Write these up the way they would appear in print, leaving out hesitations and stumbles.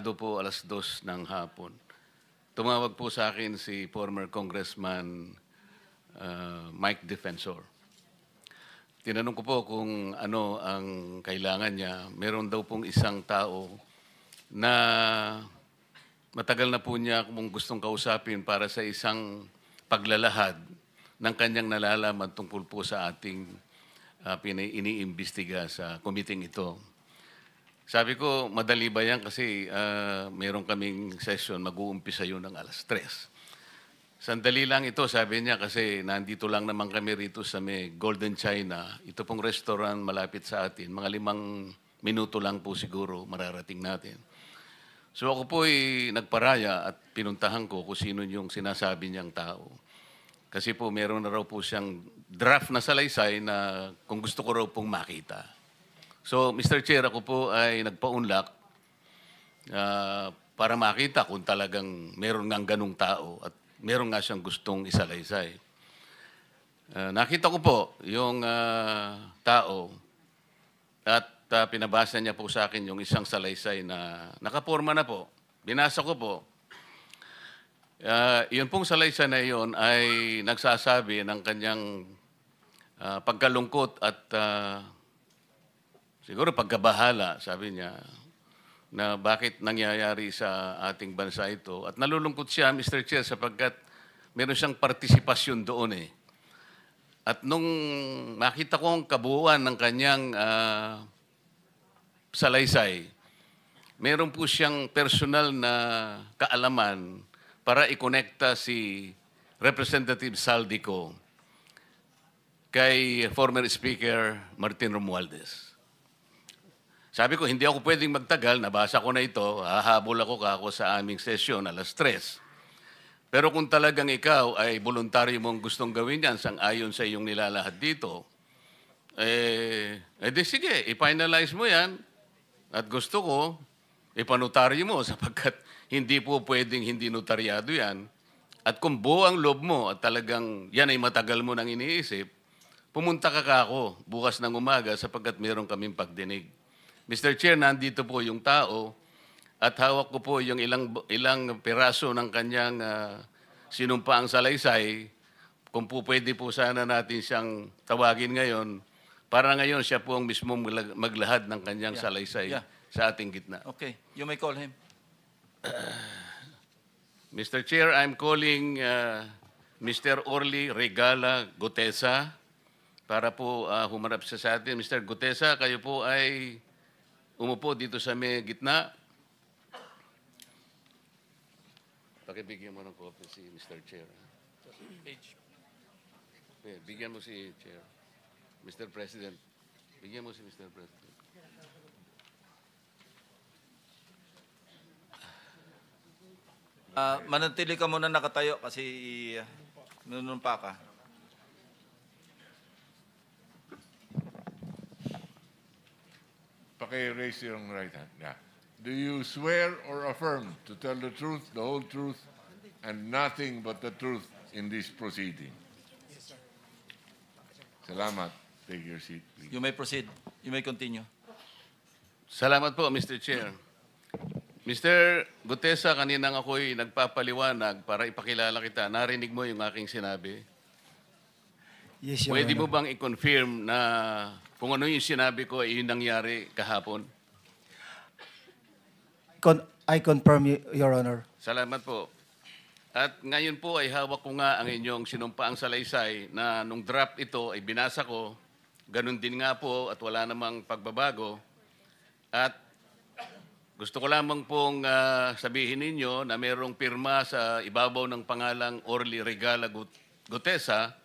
po 2:00 ng hapon. Tumawag po sa akin si former Congressman Mike Defensor. Tinanong ko po kung ano ang kailangan niya. Meron daw pong isang tao na matagal na po niya kung gustong kausapin para sa isang paglalahad ng kanyang nalalaman tungkol po sa ating iniimbestiga sa committee ito. Sabi ko, madali ba yan kasi meron kaming session, mag-uumpisa yun ng 3:00. Sandali lang ito, sabi niya, kasi nandito lang naman kami rito sa may Golden China. Ito pong restaurant malapit sa atin. Mga 5 minuto lang po siguro mararating natin. So ako po ay nagparaya at pinuntahan ko kung sino yung sinasabi niyang tao. Kasi po meron na raw po siyang draft na salaysay na kung gusto ko raw pong makita. So, Mr. Chair, ako po ay nagpaunlak para makita kung talagang meron ngang ganung tao at meron nga siyang gustong isalaysay. Nakita ko po yung tao at pinabasa niya po sa akin yung isang salaysay na nakaporma na po. Binasa ko po. Yun pong salaysay na yun ay nagsasabi ng kanyang pagkalungkot at siguro pagkabahala, sabi niya, na bakit nangyayari sa ating bansa ito. At nalulungkot siya, Mr. Chair, sapagkat meron siyang partisipasyon doon eh. At nung makita ko ang kabuuan ng kanyang salaysay, meron po siyang personal na kaalaman para ikonekta si Representative Saldico kay former Speaker Martin Romualdez. Sabi ko, hindi ako pwedeng magtagal, nabasa ko na ito, hahabol ako sa aming sesyon 3:00. Pero kung talagang ikaw ay voluntaryo mong gustong gawin yan sang-ayon sa iyong nilalahad dito, di sige, i-finalize mo yan at gusto ko, ipanotaryo mo sapagkat hindi po pwedeng hindi notaryado yan. At kung buo ang loob mo at talagang yan ay matagal mo nang iniisip, pumunta ka ako bukas ng umaga sapagkat meron kaming pagdinig. Mr. Chair, nandito po yung tao at hawak ko po yung ilang piraso ng kanyang sinumpaang salaysay. Kung po pwede po sana natin siyang tawagin ngayon, para ngayon siya po ang mismong maglahad ng kanyang salaysay sa ating gitna. Okay, you may call him. Mr. Chair, I'm calling Mr. Orly Regala Gutesa para po humarap sa atin. Mr. Gutesa, kayo po ay umupo dito sa may gitna. Pakibigyan mo ng copy si Mr. Chair. Bigyan mo si Chair. Mr. President. Bigyan mo si Mr. President. Manatili ka muna nakatayo kasi nunumpa ka. Raise your right hand. Yeah. Do you swear or affirm to tell the truth, the whole truth, and nothing but the truth in this proceeding? Yes, sir. Salamat. Take your seat, please. You may proceed. You may continue. Salamat po, Mr. Chair. Mr. Gutesa, kanina ako'y nagpapaliwanag para ipakilala kita. Narinig mo yung aking sinabi. Yes, Your Pwede mo Honor. bang i-confirm na kung ano yung sinabi ko ay yung nangyari kahapon? I confirm, Your Honor. Salamat po. At ngayon po ay hawak ko nga ang inyong sinumpaang salaysay na nung draft ito ay binasa ko. Ganun din nga po at wala namang pagbabago. At gusto ko lamang pong sabihin ninyo na mayroong pirma sa ibabaw ng pangalang Orly Regala Gutesa.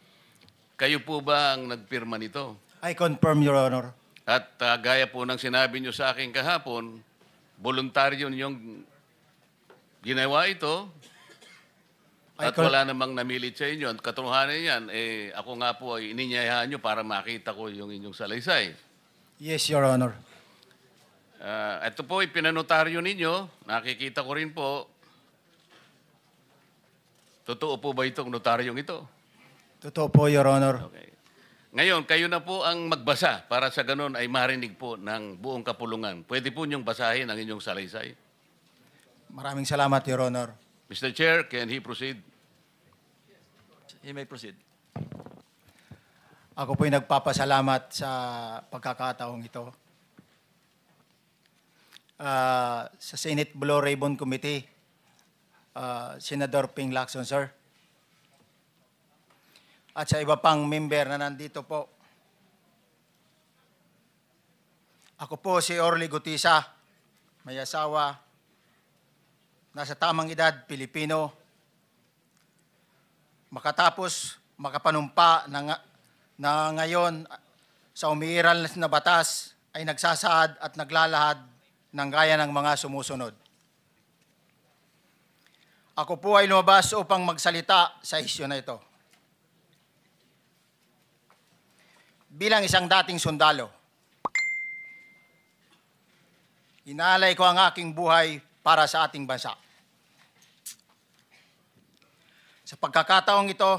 Kayo po ba ang nagpirma nito? I confirm, Your Honor. At gaya po ng sinabi nyo sa akin kahapon, voluntaryo ninyong ginawa ito at wala namang namilit sa inyo. At katotohanan yan, ako nga po ay ininyayahan nyo para makita ko yung inyong salaysay. Yes, Your Honor. Ito po ay pinanotaryo ninyo. Nakikita ko rin po. Totoo po ba itong notaryong ito? Totoo po, Your Honor. Okay. Ngayon, kayo na po ang magbasa para sa ganun ay marinig po ng buong kapulungan. Pwede po niyong basahin ang inyong salaysay. Maraming salamat, Your Honor. Mr. Chair, can he proceed? He may proceed. Ako po'y nagpapasalamat sa pagkakataong ito. Sa Senate Blue Ribbon Committee, Senador Ping Lacson, sir. At sa iba pang member na nandito po. Ako po si Orly Gutisa, may asawa, nasa tamang edad, Pilipino. Makatapos makapanumpa na ngayon sa umiiral na batas ay nagsasaad at naglalahad ng gaya ng mga sumusunod. Ako po ay lumabas upang magsalita sa isyu na ito. Bilang isang dating sundalo, inaalay ko ang aking buhay para sa ating bansa. Sa pagkakataong ito,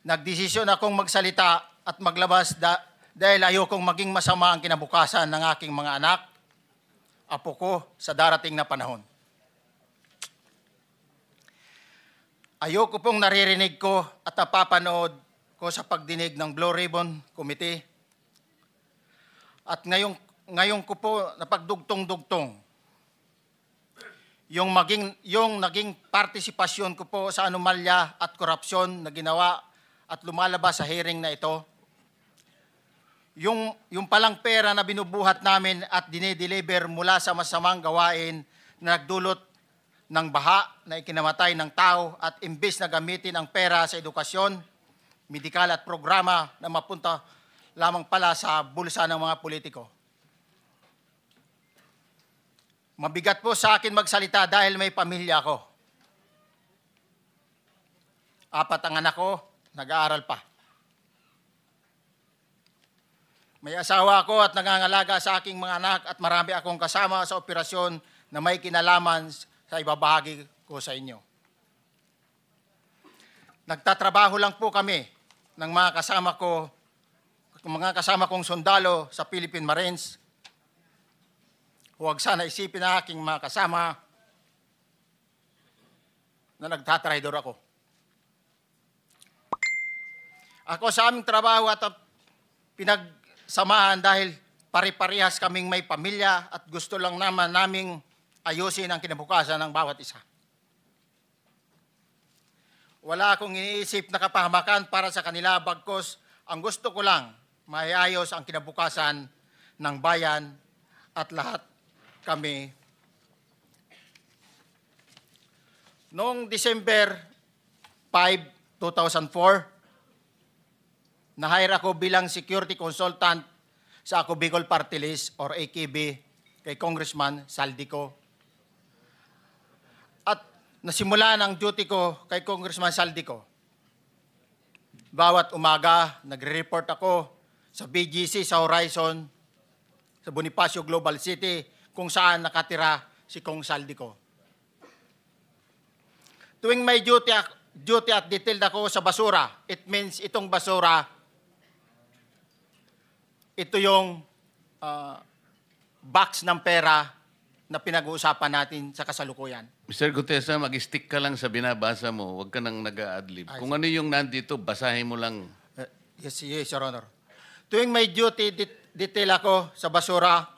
nagdesisyon akong magsalita at maglabas dahil ayokong maging masama ang kinabukasan ng aking mga anak, apo ko sa darating na panahon. Ayoko pong naririnig ko at napapanood ko sa pagdinig ng Blue Ribbon Committee. At ngayon ko po napagdugtong-dugtong yung naging partisipasyon ko po sa anomalya at korupsyon na ginawa at lumalabas sa hearing na ito. Yung palang pera na binubuhat namin at dinideliver mula sa masamang gawain na nagdulot ng baha na ikinamatay ng tao at imbis na gamitin ang pera sa edukasyon, medikal at programa na mapunta lamang pala sa bulsa ng mga politiko. Mabigat po sa akin magsalita dahil may pamilya ko. 4 ang anak ko, nag-aaral pa. May asawa ako at nangangalaga sa aking mga anak at marami akong kasama sa operasyon na may kinalaman sa ibabahagi ko sa inyo. Nagtatrabaho lang po kami ng mga kasama kong sundalo sa Philippine Marines. Huwag sana isipin na aking mga kasama na nagtatraidor ako. Ako sa aming trabaho at pinagsamahan dahil pare-parehas kaming may pamilya at gusto lang naman naming ayusin ang kinabukasan ng bawat isa. Wala akong iniisip na kapahamakan para sa kanila, bagkus ang gusto ko lang maiayos ang kinabukasan ng bayan at lahat kami. Noong December 5, 2004, na-hire ako bilang security consultant sa Ako Bicol Party List or AKB kay Congressman Saldico. At nasimula ang duty ko kay Congressman Saldico. Bawat umaga, nagre-report ako sa BGC sa Horizon, sa Bonifacio Global City, kung saan nakatira si Kong Saldico. Tuwing may duty at detailed ako sa basura, it means itong basura, ito yung box ng pera na pinag-uusapan natin sa kasalukuyan. Mr. Gutesa, mag-stick ka lang sa binabasa mo. Huwag ka nang nag-a-adlib. Kung ano yung nandito, basahin mo lang. Yes, Your Honor. Tuwing may duty detail ako sa basura,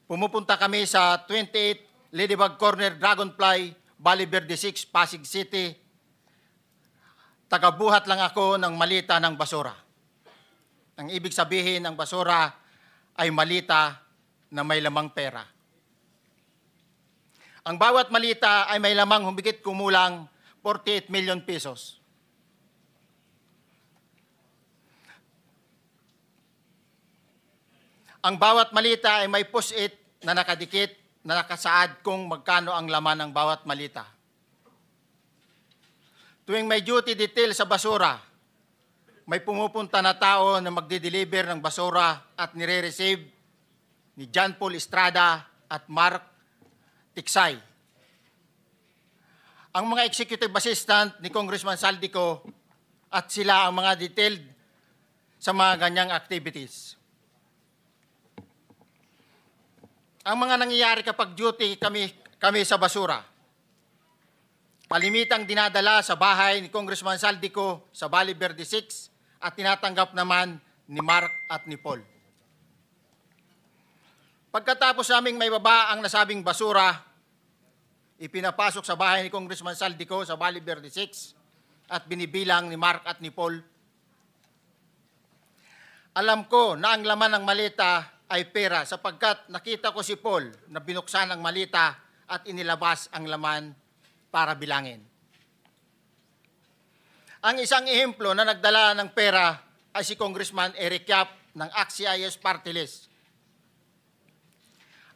pumupunta kami sa 28 Ladybug Corner, Dragonfly, Valle Verde 6, Pasig City. Tagabuhat lang ako ng malita ng basura. Ang ibig sabihin ng basura ay malita na may lamang pera. Ang bawat malita ay may lamang humigit kumulang 48 million pesos. Ang bawat malita ay may post-it na nakadikit na nakasaad kung magkano ang laman ng bawat malita. Tuwing may duty detail sa basura, may pumupunta na tao na magde-deliver ng basura at nire-receive ni John Paul Estrada at Mark Tiksay. Ang mga executive assistant ni Congressman Saldico at sila ang mga detailed sa mga ganyang activities. ang mga nangyayari kapag duty kami sa basura. Palimitang dinadala sa bahay ni Congressman Saldico sa Valle Verde 6 at tinatanggap naman ni Mark at ni Paul. Pagkatapos naming may baba ang nasabing basura, ipinapasok sa bahay ni Congressman Saldico sa Valle Verde 6 at binibilang ni Mark at ni Paul. Alam ko na ang laman ng malita ay pera sapagkat nakita ko si Paul na binuksan ang malita at inilabas ang laman para bilangin. Ang isang ehemplo na nagdala ng pera ay si Congressman Eric Yap ng AXIS Party List.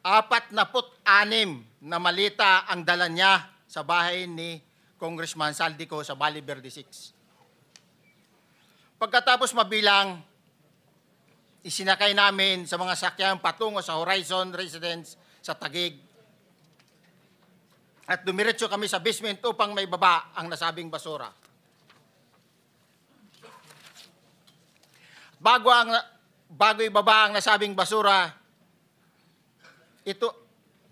46 na malita ang dala niya sa bahay ni Congressman Saldico sa Valle Verde 6. Pagkatapos mabilang, isinakay namin sa mga sakyan patungo sa Horizon Residence sa Taguig. At dumiretso kami sa basement upang may baba ang nasabing basura. Bago ibaba ang nasabing basura, ito,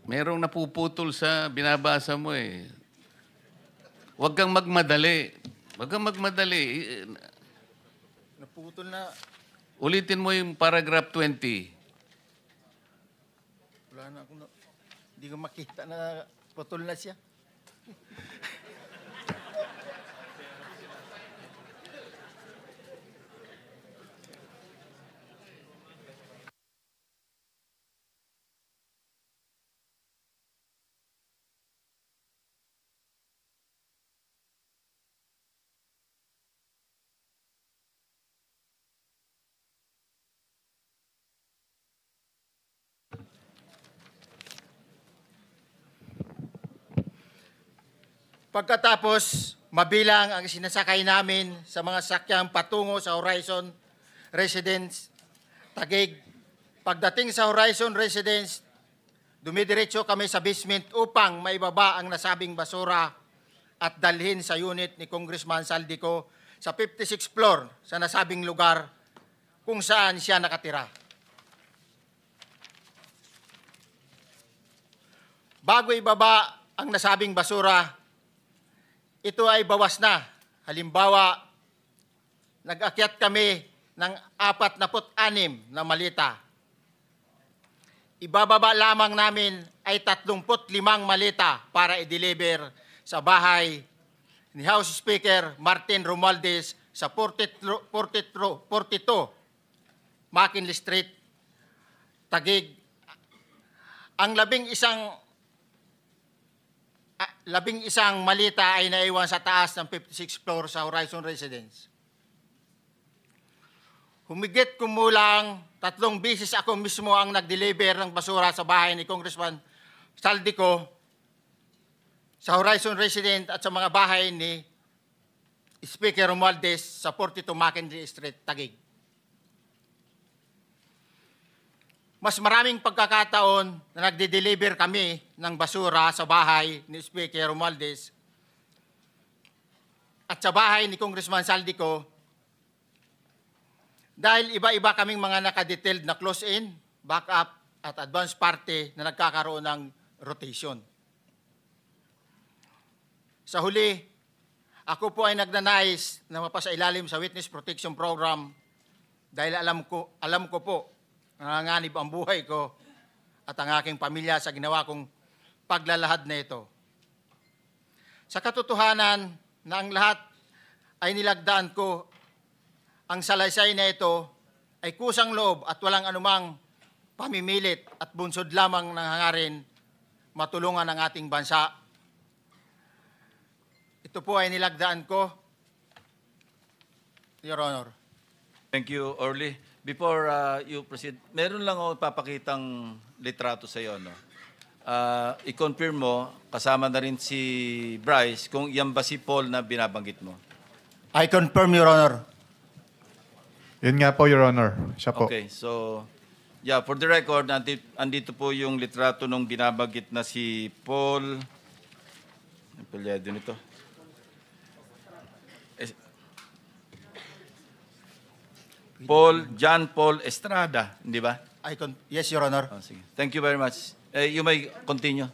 Merong napuputol sa binabasa mo eh. Huwag kang magmadali. Huwag kang magmadali. naputol na, Ulitin mo yung paragraph 20. wala na akong, hindi ko makita na putol na siya. Pagkatapos, mabilang ang sinasakay namin sa mga sakyang patungo sa Horizon Residence, Taguig. Pagdating sa Horizon Residence, dumidiretso kami sa basement upang maibaba ang nasabing basura at dalhin sa unit ni Congressman Saldico sa 56th floor sa nasabing lugar kung saan siya nakatira. Bago ibaba ang nasabing basura, ito ay bawas na. Halimbawa, nag-akyat kami ng 46 na malita. Ibababa lamang namin ay 35 malita para i-deliver sa bahay ni House Speaker Martin Romualdez sa 42 McKinley Street, Taguig. Ang labing isang malita ay naiwan sa taas ng 56th floor sa Horizon Residence. Humigit kumulang 3 beses ako mismo ang nag-deliver ng basura sa bahay ni Congressman Saldico sa Horizon Residence at sa mga bahay ni Speaker Romualdez sa 42 McKinley Street, Taguig. Mas maraming pagkakataon na nagde-deliver kami ng basura sa bahay ni Speaker Romualdez at sa bahay ni Congressman Saldico dahil iba-iba kaming mga nakadetailed na close-in, backup at advance party na nagkakaroon ng rotation. Sa huli, ako po ay nagnanais na mapasailalim sa Witness Protection Program dahil alam ko po nanganganib ang buhay ko at ang aking pamilya sa ginawa kong paglalahad na ito. Sa katotohanan na ang lahat ay nilagdaan ko, ang salaysay na ito ay kusang loob at walang anumang pamimilit at bunsod lamang ng hangarin matulungan ang ating bansa. Ito po ay nilagdaan ko, Your Honor. Thank you, Orly. Before you proceed, meron lang ako papakitang litrato sa iyo. No? I-confirm mo, kasama na rin si Bryce, kung yan ba si Paul na binabanggit mo. I confirm, Your Honor. Yun nga po, Your Honor. Siya po. Okay, so, yeah, for the record, andito po yung litrato nung binabanggit na si Paul. Ang palyado nito. John Paul Estrada, hindi ba? Yes, Your Honor. Oh, sige. Thank you very much. You may continue.